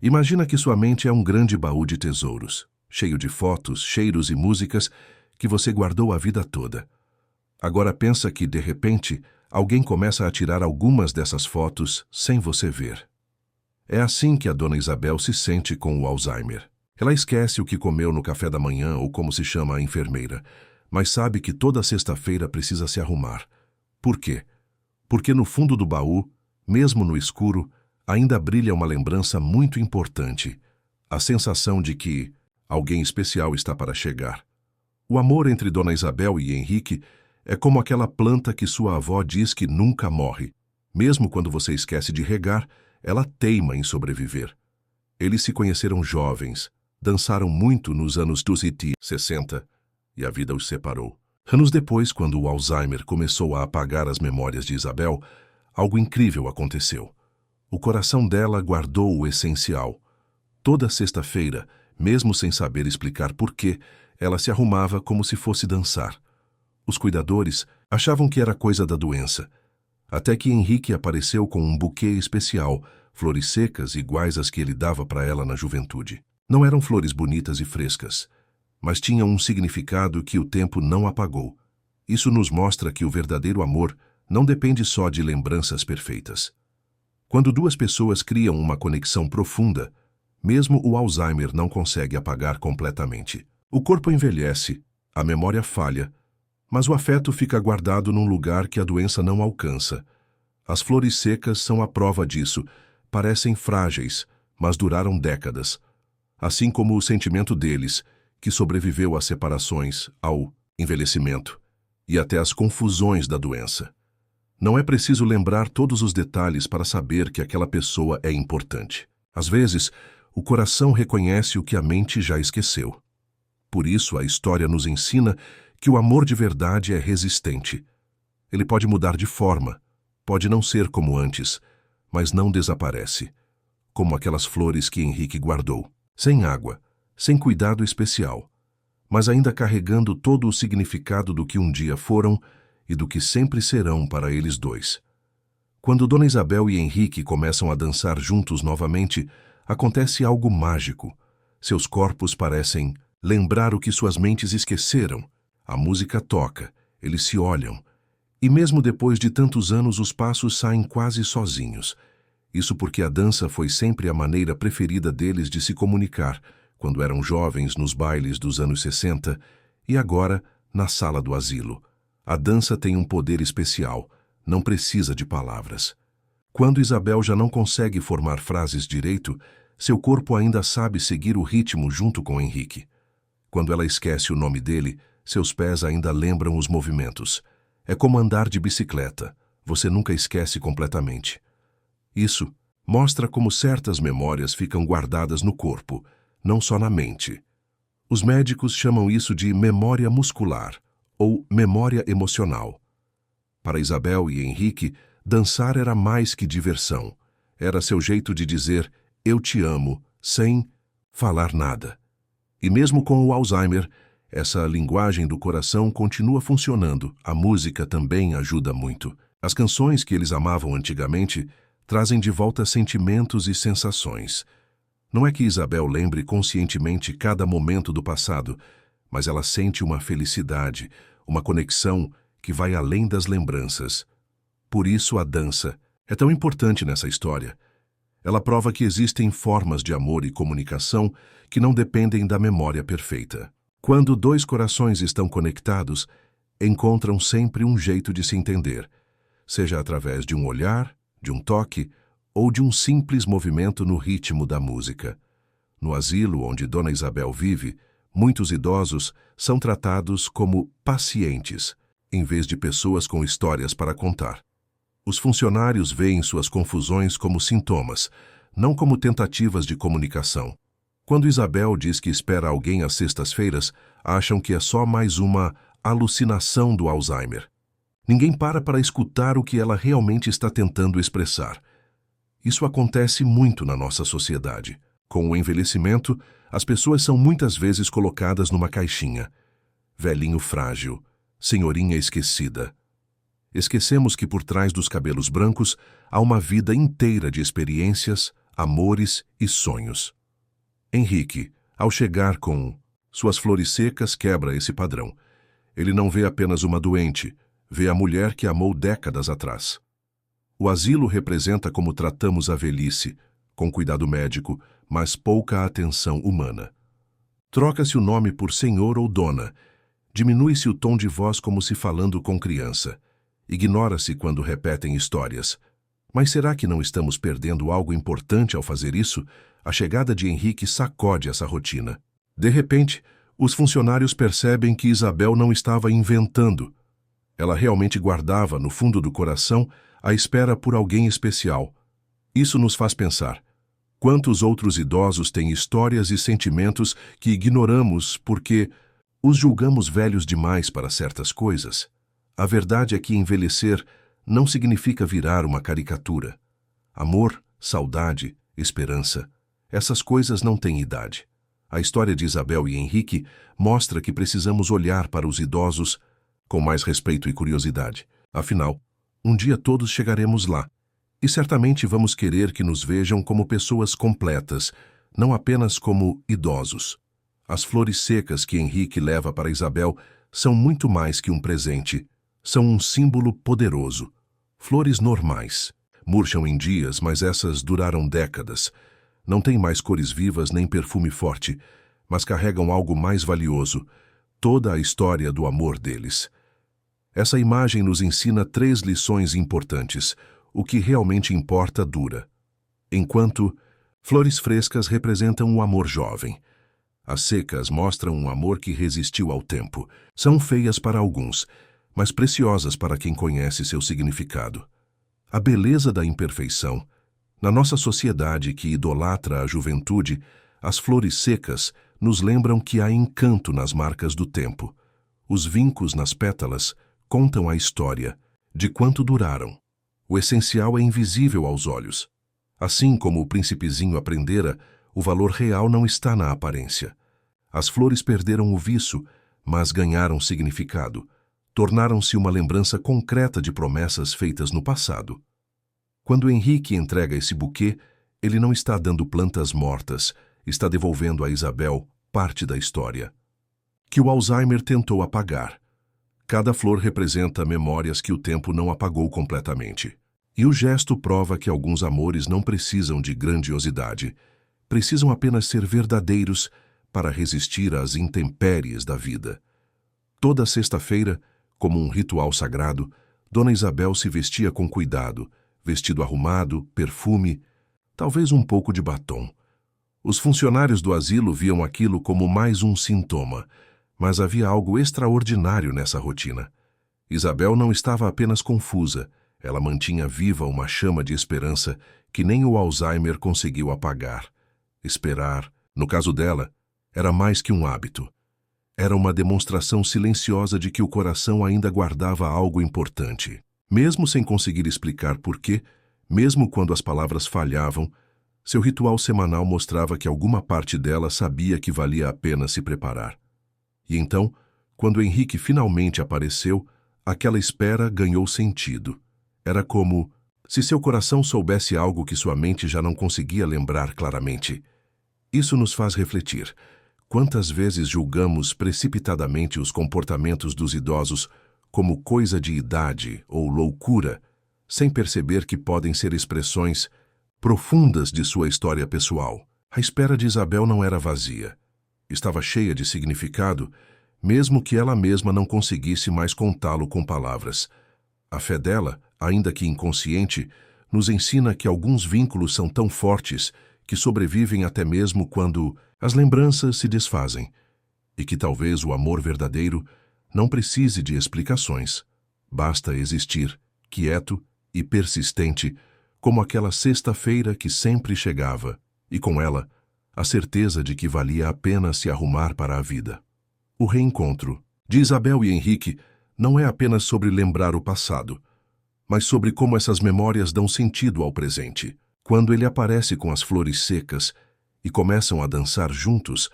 Imagina que sua mente é um grande baú de tesouros, cheio de fotos, cheiros e músicas que você guardou a vida toda. Agora pensa que, de repente, alguém começa a tirar algumas dessas fotos sem você ver. É assim que a Dona Isabel se sente com o Alzheimer. Ela esquece o que comeu no café da manhã ou como se chama a enfermeira, mas sabe que toda sexta-feira precisa se arrumar. Por quê? Porque no fundo do baú, mesmo no escuro, ainda brilha uma lembrança muito importante, a sensação de que alguém especial está para chegar. O amor entre Dona Isabel e Henrique é como aquela planta que sua avó diz que nunca morre. Mesmo quando você esquece de regar, ela teima em sobreviver. Eles se conheceram jovens, dançaram muito nos anos 60 e a vida os separou. Anos depois, quando o Alzheimer começou a apagar as memórias de Isabel, algo incrível aconteceu. O coração dela guardou o essencial. Toda sexta-feira, mesmo sem saber explicar por quê, ela se arrumava como se fosse dançar. Os cuidadores achavam que era coisa da doença, até que Henrique apareceu com um buquê especial, flores secas iguais às que ele dava para ela na juventude. Não eram flores bonitas e frescas, mas tinham um significado que o tempo não apagou. Isso nos mostra que o verdadeiro amor não depende só de lembranças perfeitas. Quando duas pessoas criam uma conexão profunda, mesmo o Alzheimer não consegue apagar completamente. O corpo envelhece, a memória falha, mas o afeto fica guardado num lugar que a doença não alcança. As flores secas são a prova disso. Parecem frágeis, mas duraram décadas. Assim como o sentimento deles, que sobreviveu às separações, ao envelhecimento e até às confusões da doença. Não é preciso lembrar todos os detalhes para saber que aquela pessoa é importante. Às vezes, o coração reconhece o que a mente já esqueceu. Por isso, a história nos ensina que o amor de verdade é resistente. Ele pode mudar de forma, pode não ser como antes, mas não desaparece, como aquelas flores que Henrique guardou, sem água, sem cuidado especial, mas ainda carregando todo o significado do que um dia foram e do que sempre serão para eles dois. Quando Dona Isabel e Henrique começam a dançar juntos novamente, acontece algo mágico. Seus corpos parecem lembrar o que suas mentes esqueceram. A música toca, eles se olham, e mesmo depois de tantos anos os passos saem quase sozinhos. Isso porque a dança foi sempre a maneira preferida deles de se comunicar, quando eram jovens nos bailes dos anos 60 e agora na sala do asilo. A dança tem um poder especial, não precisa de palavras. Quando Isabel já não consegue formar frases direito, seu corpo ainda sabe seguir o ritmo junto com Henrique. Quando ela esquece o nome dele, seus pés ainda lembram os movimentos. É como andar de bicicleta, você nunca esquece completamente. Isso mostra como certas memórias ficam guardadas no corpo, não só na mente. Os médicos chamam isso de memória muscular ou memória emocional. Para Isabel e Henrique, dançar era mais que diversão. Era seu jeito de dizer "eu te amo" sem falar nada. E mesmo com o Alzheimer, essa linguagem do coração continua funcionando. A música também ajuda muito. As canções que eles amavam antigamente trazem de volta sentimentos e sensações. Não é que Isabel lembre conscientemente cada momento do passado, mas ela sente uma felicidade, uma conexão que vai além das lembranças. Por isso a dança é tão importante nessa história. Ela prova que existem formas de amor e comunicação que não dependem da memória perfeita. Quando dois corações estão conectados, encontram sempre um jeito de se entender, seja através de um olhar, de um toque ou de um simples movimento no ritmo da música. No asilo onde Dona Isabel vive, muitos idosos são tratados como pacientes, em vez de pessoas com histórias para contar. Os funcionários veem suas confusões como sintomas, não como tentativas de comunicação. Quando Isabel diz que espera alguém às sextas-feiras, acham que é só mais uma alucinação do Alzheimer. Ninguém para escutar o que ela realmente está tentando expressar. Isso acontece muito na nossa sociedade. Com o envelhecimento, as pessoas são muitas vezes colocadas numa caixinha. Velhinho frágil, senhorinha esquecida. Esquecemos que por trás dos cabelos brancos há uma vida inteira de experiências, amores e sonhos. Henrique, ao chegar com suas flores secas, quebra esse padrão. Ele não vê apenas uma doente, vê a mulher que amou décadas atrás. O asilo representa como tratamos a velhice, com cuidado médico, mas pouca atenção humana. Troca-se o nome por senhor ou dona, diminui-se o tom de voz como se falando com criança, ignora-se quando repetem histórias. Mas será que não estamos perdendo algo importante ao fazer isso? A chegada de Henrique sacode essa rotina. De repente, os funcionários percebem que Isabel não estava inventando. Ela realmente guardava, no fundo do coração, a espera por alguém especial. Isso nos faz pensar. Quantos outros idosos têm histórias e sentimentos que ignoramos porque os julgamos velhos demais para certas coisas? A verdade é que envelhecer não significa virar uma caricatura. Amor, saudade, esperança, essas coisas não têm idade. A história de Isabel e Henrique mostra que precisamos olhar para os idosos com mais respeito e curiosidade. Afinal, um dia todos chegaremos lá, e certamente vamos querer que nos vejam como pessoas completas, não apenas como idosos. As flores secas que Henrique leva para Isabel são muito mais que um presente, são um símbolo poderoso. Flores normais. Murcham em dias, mas essas duraram décadas. Não têm mais cores vivas nem perfume forte, mas carregam algo mais valioso, toda a história do amor deles. Essa imagem nos ensina 3 lições importantes. O que realmente importa dura. Enquanto flores frescas representam um amor jovem. As secas mostram um amor que resistiu ao tempo. São feias para alguns, mas preciosas para quem conhece seu significado. A beleza da imperfeição. Na nossa sociedade que idolatra a juventude, as flores secas nos lembram que há encanto nas marcas do tempo. Os vincos nas pétalas contam a história de quanto duraram. O essencial é invisível aos olhos. Assim como o príncipezinho aprendera, o valor real não está na aparência. As flores perderam o viço, mas ganharam significado. Tornaram-se uma lembrança concreta de promessas feitas no passado. Quando Henrique entrega esse buquê, ele não está dando plantas mortas, está devolvendo a Isabel parte da história, que o Alzheimer tentou apagar. Cada flor representa memórias que o tempo não apagou completamente. E o gesto prova que alguns amores não precisam de grandiosidade, precisam apenas ser verdadeiros para resistir às intempéries da vida. Toda sexta-feira, como um ritual sagrado, Dona Isabel se vestia com cuidado, vestido arrumado, perfume, talvez um pouco de batom. Os funcionários do asilo viam aquilo como mais um sintoma, mas havia algo extraordinário nessa rotina. Isabel não estava apenas confusa, ela mantinha viva uma chama de esperança que nem o Alzheimer conseguiu apagar. Esperar, no caso dela, era mais que um hábito. Era uma demonstração silenciosa de que o coração ainda guardava algo importante. Mesmo sem conseguir explicar por quê, mesmo quando as palavras falhavam, seu ritual semanal mostrava que alguma parte dela sabia que valia a pena se preparar. E então, quando Henrique finalmente apareceu, aquela espera ganhou sentido. Era como se seu coração soubesse algo que sua mente já não conseguia lembrar claramente. Isso nos faz refletir. Quantas vezes julgamos precipitadamente os comportamentos dos idosos como coisa de idade ou loucura, sem perceber que podem ser expressões profundas de sua história pessoal. A espera de Isabel não era vazia. Estava cheia de significado, mesmo que ela mesma não conseguisse mais contá-lo com palavras. A fé dela, ainda que inconsciente, nos ensina que alguns vínculos são tão fortes que sobrevivem até mesmo quando as lembranças se desfazem, e que talvez o amor verdadeiro não precise de explicações. Basta existir, quieto e persistente, como aquela sexta-feira que sempre chegava, e com ela, a certeza de que valia a pena se arrumar para a vida. O reencontro de Isabel e Henrique não é apenas sobre lembrar o passado, mas sobre como essas memórias dão sentido ao presente. Quando ele aparece com as flores secas e começam a dançar juntos,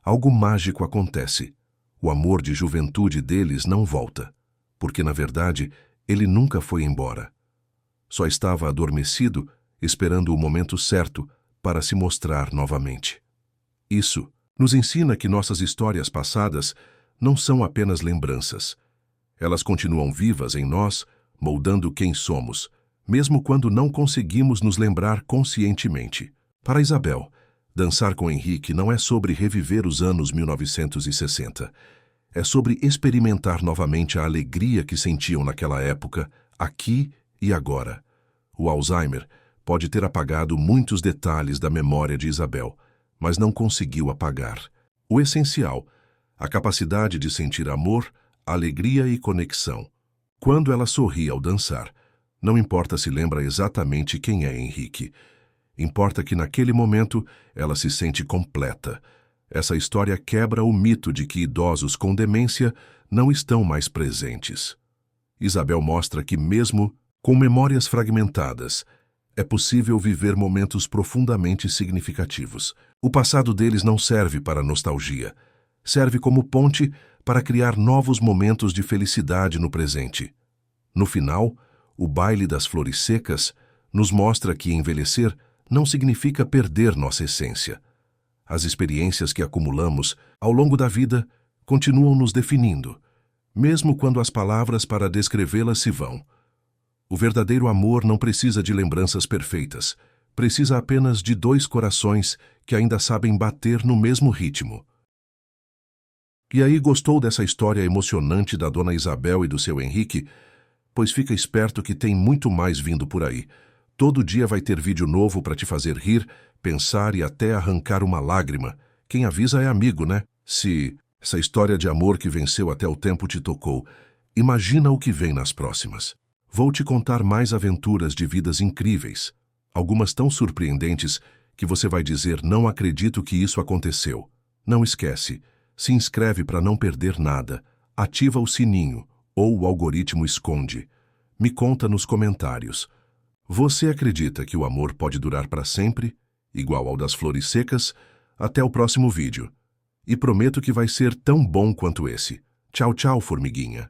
algo mágico acontece. O amor de juventude deles não volta, porque, na verdade, ele nunca foi embora. Só estava adormecido, esperando o momento certo, para se mostrar novamente. Isso nos ensina que nossas histórias passadas não são apenas lembranças. Elas continuam vivas em nós, moldando quem somos, mesmo quando não conseguimos nos lembrar conscientemente. Para Isabel, dançar com Henrique não é sobre reviver os anos 1960. É sobre experimentar novamente a alegria que sentiam naquela época, aqui e agora. O Alzheimer pode ter apagado muitos detalhes da memória de Isabel, mas não conseguiu apagar o essencial, a capacidade de sentir amor, alegria e conexão. Quando ela sorri ao dançar, não importa se lembra exatamente quem é Henrique. Importa que naquele momento ela se sente completa. Essa história quebra o mito de que idosos com demência não estão mais presentes. Isabel mostra que mesmo com memórias fragmentadas, é possível viver momentos profundamente significativos. O passado deles não serve para nostalgia. Serve como ponte para criar novos momentos de felicidade no presente. No final, o baile das flores secas nos mostra que envelhecer não significa perder nossa essência. As experiências que acumulamos ao longo da vida continuam nos definindo, mesmo quando as palavras para descrevê-las se vão. O verdadeiro amor não precisa de lembranças perfeitas, precisa apenas de dois corações que ainda sabem bater no mesmo ritmo. E aí, gostou dessa história emocionante da Dona Isabel e do seu Henrique? Pois fica esperto que tem muito mais vindo por aí. Todo dia vai ter vídeo novo para te fazer rir, pensar e até arrancar uma lágrima. Quem avisa é amigo, né? Se essa história de amor que venceu até o tempo te tocou, imagina o que vem nas próximas. Vou te contar mais aventuras de vidas incríveis, algumas tão surpreendentes que você vai dizer: não acredito que isso aconteceu. Não esquece, se inscreve para não perder nada, ativa o sininho ou o algoritmo esconde. Me conta nos comentários. Você acredita que o amor pode durar para sempre, igual ao das flores secas? Até o próximo vídeo. E prometo que vai ser tão bom quanto esse. Tchau, tchau, formiguinha.